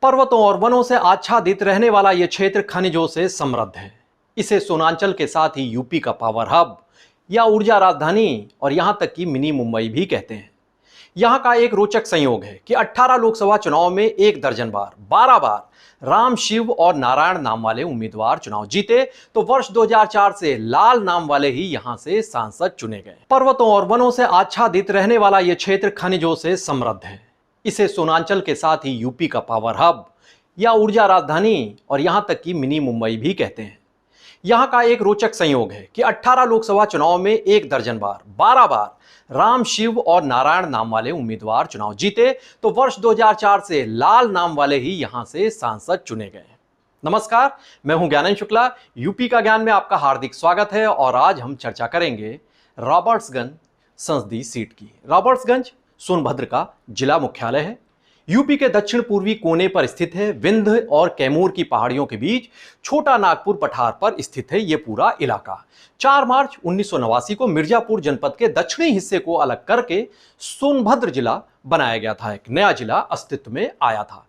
पर्वतों और वनों से आच्छादित रहने वाला यह क्षेत्र खनिजों से समृद्ध है। इसे सोनांचल के साथ ही यूपी का पावर हब या ऊर्जा राजधानी और यहां तक कि मिनी मुंबई भी कहते हैं। यहां का एक रोचक संयोग है कि 18 लोकसभा चुनाव में एक दर्जन बार 12 बार राम, शिव और नारायण नाम वाले उम्मीदवार चुनाव जीते, तो वर्ष 2004 से लाल नाम वाले ही यहां से सांसद चुने गए। पर्वतों और वनों से आच्छादित रहने वाला यह क्षेत्र खनिजों से समृद्ध है। इसे सोनांचल के साथ ही यूपी का पावर हब या ऊर्जा राजधानी और यहां तक कि मिनी मुंबई भी कहते हैं। यहां का एक रोचक संयोग है कि 18 लोकसभा चुनाव में एक दर्जन बार 12 बार राम, शिव और नारायण नाम वाले उम्मीदवार चुनाव जीते, तो वर्ष 2004 से लाल नाम वाले ही यहां से सांसद चुने गए। नमस्कार, मैं हूं ज्ञानंद शुक्ला। यूपी का ज्ञान में आपका हार्दिक स्वागत है और आज हम चर्चा करेंगे रॉबर्ट्सगंज संसदीय सीट की। रॉबर्ट्सगंज सोनभद्र का जिला मुख्यालय है। यूपी के दक्षिण पूर्वी कोने पर स्थित है। विंध्य और कैमूर की पहाड़ियों के बीच छोटा नागपुर पठार पर स्थित है ये पूरा इलाका। 4 मार्च 1989 को मिर्जापुर जनपद के दक्षिणी हिस्से को अलग करके सोनभद्र जिला बनाया गया था। एक नया जिला अस्तित्व में आया था।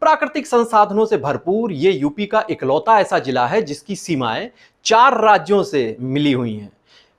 प्राकृतिक संसाधनों से भरपूर ये यूपी का इकलौता ऐसा जिला है जिसकी सीमाएं 4 राज्यों से मिली हुई हैं।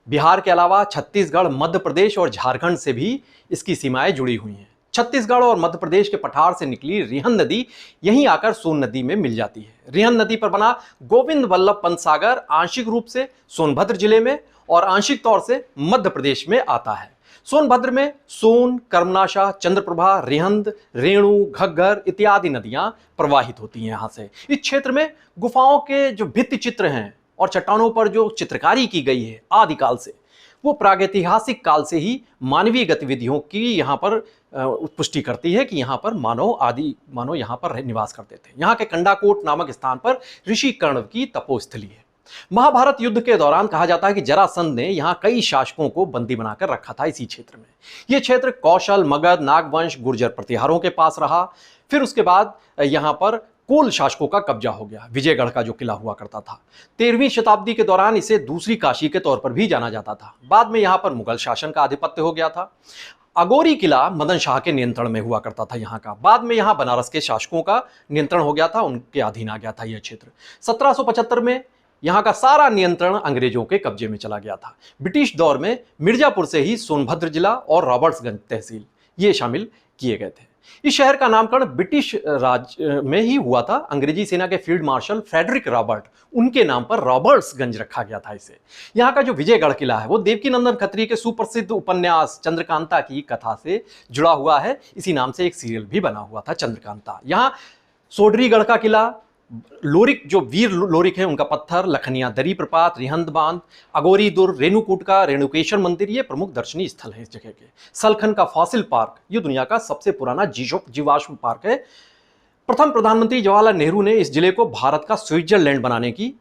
बिहार के अलावा छत्तीसगढ़, मध्य प्रदेश और झारखंड से भी इसकी सीमाएं जुड़ी हुई हैं। छत्तीसगढ़ और मध्य प्रदेश के पठार से निकली रिहंद नदी यहीं आकर सोन नदी में मिल जाती है। रिहंद नदी पर बना गोविंद वल्लभ पंत सागर आंशिक रूप से सोनभद्र जिले में और आंशिक तौर से मध्य प्रदेश में आता है। सोनभद्र में सोन, कर्मनाशा, चंद्रप्रभा, रिहंद, रेणु, घग्गर इत्यादि नदियां प्रवाहित होती हैं यहां से। इस क्षेत्र में गुफाओं के जो भित्ति चित्र हैं और चट्टानों पर जो चित्रकारी की गई है आदिकाल से, वो प्रागैतिहासिक काल से ही मानवीय गतिविधियों की यहाँ पर पुष्टि करती है कि यहाँ पर मानव यहाँ पर निवास करते थे। यहाँ के कंडाकोट नामक स्थान पर ऋषि कर्ण की तपोस्थली है। महाभारत युद्ध के दौरान कहा जाता है कि जरासंध ने यहाँ कई शासकों को बंदी बनाकर रखा था इसी क्षेत्र में। यह क्षेत्र कौशल, मगध, नागवंश, गुर्जर प्रतिहारों के पास रहा। फिर उसके बाद यहाँ पर कोल शासकों का कब्जा हो गया। विजयगढ़ का जो किला हुआ करता था, 13वीं शताब्दी के दौरान इसे दूसरी काशी के तौर पर भी जाना जाता था। बाद में यहाँ पर मुगल शासन का आधिपत्य हो गया था। अगोरी किला मदन शाह के नियंत्रण में हुआ करता था यहाँ का। बाद में यहाँ बनारस के शासकों का नियंत्रण हो गया था, उनके अधीन आ गया था यह क्षेत्र। 1775 में यहाँ का सारा नियंत्रण अंग्रेजों के कब्जे में चला गया था। ब्रिटिश दौर में मिर्जापुर से ही सोनभद्र जिला और रॉबर्ट्सगंज तहसील ये शामिल किए गए थे। इस शहर का नामकरण ब्रिटिश राज में ही हुआ था। अंग्रेजी सेना के फील्ड मार्शल फ्रेडरिक रॉबर्ट, उनके नाम पर रॉबर्ट्सगंज रखा गया था इसे। यहाँ का जो विजयगढ़ किला है वो देवकीनंदन खत्री के सुप्रसिद्ध उपन्यास चंद्रकांता की कथा से जुड़ा हुआ है। इसी नाम से एक सीरियल भी बना हुआ था, चंद्रकांता। यहाँ सोडरीगढ़ का किला, लोरिक जो वीर लोरिक है उनका पत्थर, लखनिया दरी प्रपात, रिहंद बांध, अगोरी दुर्ग, रेणुकूट का रेणुकेश्वर मंदिर ये प्रमुख दर्शनीय स्थल है इस जगह के। सलखन का फॉसिल पार्क, ये दुनिया का सबसे पुराना जीवाश्म पार्क है। प्रथम प्रधानमंत्री जवाहरलाल नेहरू ने इस जिले को भारत का स्विट्जरलैंड बनाने की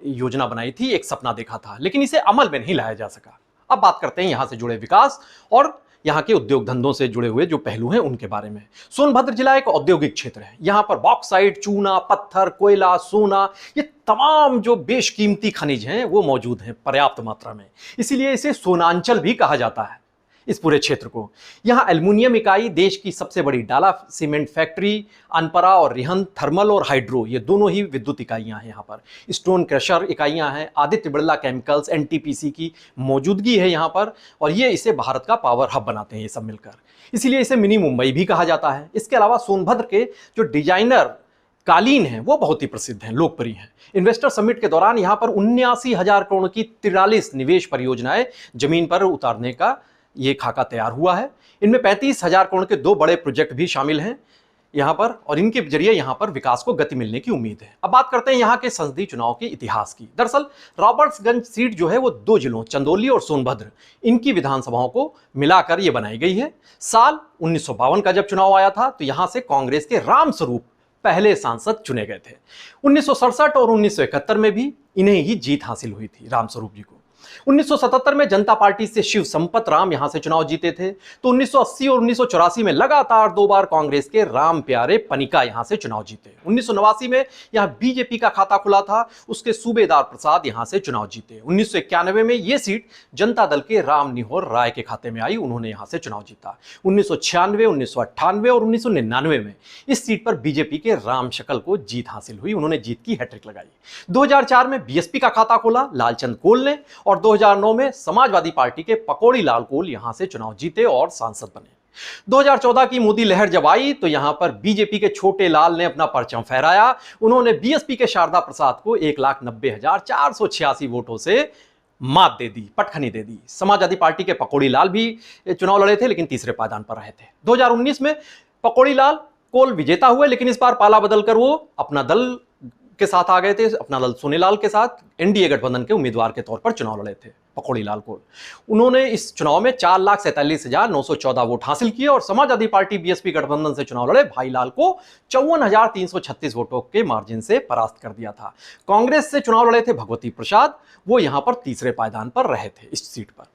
योजना बनाई थी, एक सपना देखा था, लेकिन इसे अमल में नहीं लाया जा सका। अब बात करते हैं यहाँ से जुड़े विकास और यहाँ के उद्योग धंधों से जुड़े हुए जो पहलू हैं उनके बारे में। सोनभद्र जिला एक औद्योगिक क्षेत्र है। यहाँ पर बॉक्साइट, चूना, पत्थर, कोयला, सोना, ये तमाम जो बेशकीमती खनिज हैं वो मौजूद हैं पर्याप्त मात्रा में। इसीलिए इसे सोनांचल भी कहा जाता है इस पूरे क्षेत्र को। यहाँ एल्युमिनियम इकाई, देश की सबसे बड़ी डाला सीमेंट फैक्ट्री, अनपरा और रिहंद थर्मल और हाइड्रो ये दोनों ही विद्युत इकाइयाँ हैं। यहाँ पर स्टोन क्रशर इकाइयाँ हैं, आदित्य बिरला केमिकल्स, एनटीपीसी की मौजूदगी है यहाँ पर, और ये इसे भारत का पावर हब बनाते हैं ये सब मिलकर। इसीलिए इसे मिनी मुंबई भी कहा जाता है। इसके अलावा सोनभद्र के जो डिजाइनर कालीन हैं वो बहुत ही प्रसिद्ध हैं, लोकप्रिय हैं। इन्वेस्टर समिट के दौरान यहाँ पर 79,000 करोड़ की 43 निवेश परियोजनाएं जमीन पर उतारने का ये खाका तैयार हुआ है। इनमें 35,000 करोड़ के 2 बड़े प्रोजेक्ट भी शामिल हैं यहाँ पर, और इनके जरिए यहाँ पर विकास को गति मिलने की उम्मीद है। अब बात करते हैं यहाँ के संसदीय चुनाव के इतिहास की। दरअसल रॉबर्ट्सगंज सीट जो है वो 2 जिलों चंदौली और सोनभद्र इनकी विधानसभाओं को मिलाकर ये बनाई गई है। साल 1952 का जब चुनाव आया था तो यहाँ से कांग्रेस के रामस्वरूप पहले सांसद चुने गए थे। 1967 और 1971 में भी इन्हें ही जीत हासिल हुई थी रामस्वरूप जी को। 1977 में जनता पार्टी से शिव संपत राम यहां से चुनाव जीते थे, तो 1980 और 1984 में लगातार 2 बार कांग्रेस के राम प्यारे पनिका यहां से चुनाव जीते। 1989 में यहां बीजेपी का खाता खुला था, उसके सूबेदार प्रसाद यहां से चुनाव जीते। 1991 में यह सीट जनता दल के राम निहोर राय के खाते में आई, उन्होंने यहां से चुनाव जीता। 1996, 1998 और 1999 में इस सीट पर बीजेपी के राम शकल को जीत हासिल हुई, उन्होंने जीत की हैट्रिक लगाई। 2004 में बीएसपी का खाता खोला लालचंद कोल ने, और 2009 में समाजवादी पार्टी के पकौड़ी लाल कोल यहां से चुनाव जीते और सांसद बने। 2014 की मोदी लहर जब आई तो यहां पर बीजेपी के छोटे लाल ने अपना परचम फहराया, उन्होंने बीएसपी के शारदा प्रसाद को 1,90,486 वोटों से मात दे दी, पटखनी दे दी। समाजवादी पार्टी के पकौड़ी लाल भी चुनाव लड़े थे, लेकिन तीसरे पायदान पर रहे थे। 2019 में पकौड़ी लाल कोल विजेता हुए, लेकिन इस बार पाला बदलकर वो अपना दल के साथ आ गए थे, अपना दल सोनेलाल के साथ एनडीए गठबंधन के उम्मीदवार के तौर पर चुनाव लड़े थे पकौड़ी लाल कोल। उन्होंने इस चुनाव में 4,47,914 वोट हासिल किए और समाजवादी पार्टी बीएसपी गठबंधन से चुनाव लड़े भाई लाल को 54,336 वोटों के मार्जिन से परास्त कर दिया था। कांग्रेस से चुनाव लड़े थे भगवती प्रसाद, वो यहां पर तीसरे पायदान पर रहे थे इस सीट पर।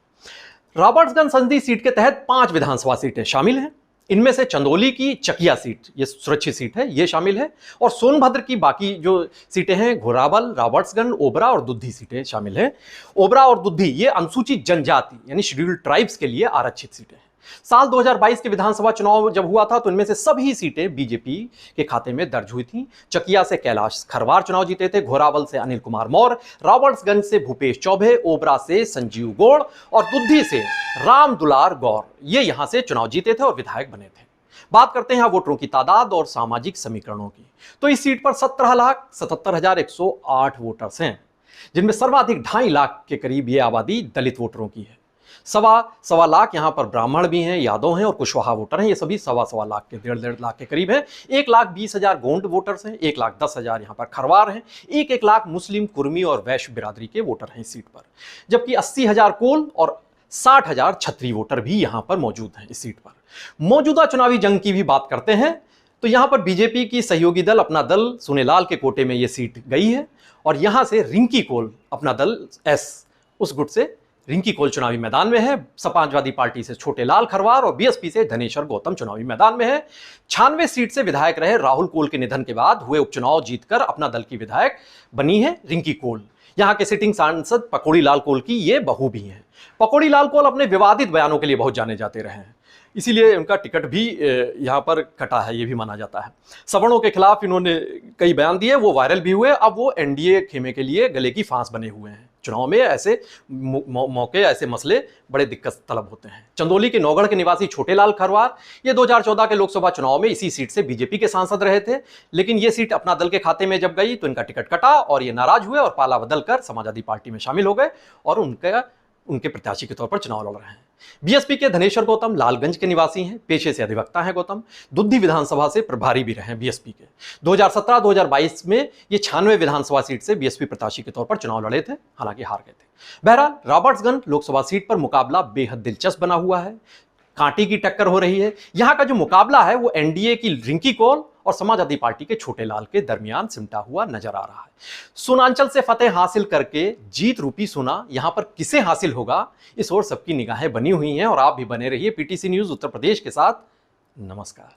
रॉबर्ट्सगंज संसदीय सीट के तहत 5 विधानसभा सीटें शामिल हैं। इनमें से चंदौली की चकिया सीट, ये सुरक्षित सीट है, ये शामिल है, और सोनभद्र की बाकी जो सीटें हैं घोरावल, रॉबर्ट्सगंज, ओबरा और दुद्धी सीटें शामिल हैं। ओबरा और दुद्धी ये अनुसूचित जनजाति यानी शेड्यूल्ड ट्राइब्स के लिए आरक्षित सीटें हैं। साल 2022 के विधानसभा चुनाव जब हुआ था तो इनमें से सभी सीटें बीजेपी के खाते में दर्ज हुई थी। चकिया से कैलाश खरवार चुनाव जीते थे, घोरावल से अनिल कुमार मौर्य, रॉबर्ट्सगंज से भूपेश चौबे, ओबरा से संजीव गौड़ और दुद्धी से राम दुलार गौर, ये यहां से चुनाव जीते थे और विधायक बने थे। बात करते हैं वोटरों की तादाद और सामाजिक समीकरणों की, तो इस सीट पर 17,77,108 वोटर्स हैं, जिनमें सर्वाधिक 2.5 लाख के करीब ये आबादी दलित वोटरों की है। सवा लाख यहाँ पर ब्राह्मण भी हैं, यादव हैं और कुशवाहा वोटर हैं, ये सभी सवा लाख के 1.5 लाख के करीब हैं। 1,20,000 गोंड वोटर्स हैं, 1,10,000 यहाँ पर खरवार हैं, 1 लाख मुस्लिम, कुर्मी और वैश्य बिरादरी के वोटर हैं इस सीट पर, जबकि 80,000 कोल और 60,000 छत्री वोटर भी यहाँ पर मौजूद हैं इस सीट पर। मौजूदा चुनावी जंग की भी बात करते हैं तो यहाँ पर बीजेपी की सहयोगी दल अपना दल सोनेलाल के कोटे में ये सीट गई है, और यहाँ से रिंकी कोल अपना दल उस गुट से रिंकी कोल चुनावी मैदान में है। समाजवादी पार्टी से छोटे लाल खरवार और बीएसपी से धनेश्वर गौतम चुनावी मैदान में है। 96 सीट से विधायक रहे राहुल कोल के निधन के बाद हुए उपचुनाव जीतकर अपना दल की विधायक बनी है रिंकी कोल। यहाँ के सिटिंग सांसद पकौड़ी लाल कोल की ये बहू भी हैं। पकौड़ी लाल कोल अपने विवादित बयानों के लिए बहुत जाने जाते रहे हैं, इसीलिए उनका टिकट भी यहाँ पर कटा है, ये भी माना जाता है। सवर्णों के खिलाफ इन्होंने कई बयान दिए, वो वायरल भी हुए। अब वो एनडीए खेमे के लिए गले की फांस बने हुए हैं। चुनाव में ऐसे मौके, ऐसे मसले बड़े दिक्कत तलब होते हैं। चंदौली के नौगढ़ के निवासी छोटे लाल खरवार ये 2014 के लोकसभा चुनाव में इसी सीट से बीजेपी के सांसद रहे थे, लेकिन ये सीट अपना दल के खाते में जब गई तो इनका टिकट कटा और ये नाराज हुए और पाला बदल कर समाजवादी पार्टी में शामिल हो गए और उनके प्रत्याशी के तौर पर चुनाव लड़ रहे हैं। बीएसपी के धनेश्वर गौतम लालगंज के निवासी हैं, पेशे से अधिवक्ता हैं गौतम, दुद्धी विधानसभा से प्रभारी भी रहे हैं बीएसपी के। 2017-2022 में ये 96 विधानसभा सीट से बीएसपी प्रत्याशी के तौर पर चुनाव लड़े थे, हालांकि हार गए थे। बहरहाल रॉबर्ट्सगंज लोकसभा सीट पर मुकाबला बेहद दिलचस्प बना हुआ है, कांटे की टक्कर हो रही है। यहां का जो मुकाबला है वो एनडीए की रिंकी कोल और समाजवादी पार्टी के छोटे लाल के दरमियान सिमटा हुआ नजर आ रहा है। सोनांचल से फतेह हासिल करके जीत रूपी सोना यहां पर किसे हासिल होगा, इस ओर सबकी निगाहें बनी हुई हैं और आप भी बने रहिए पीटीसी न्यूज उत्तर प्रदेश के साथ। नमस्कार।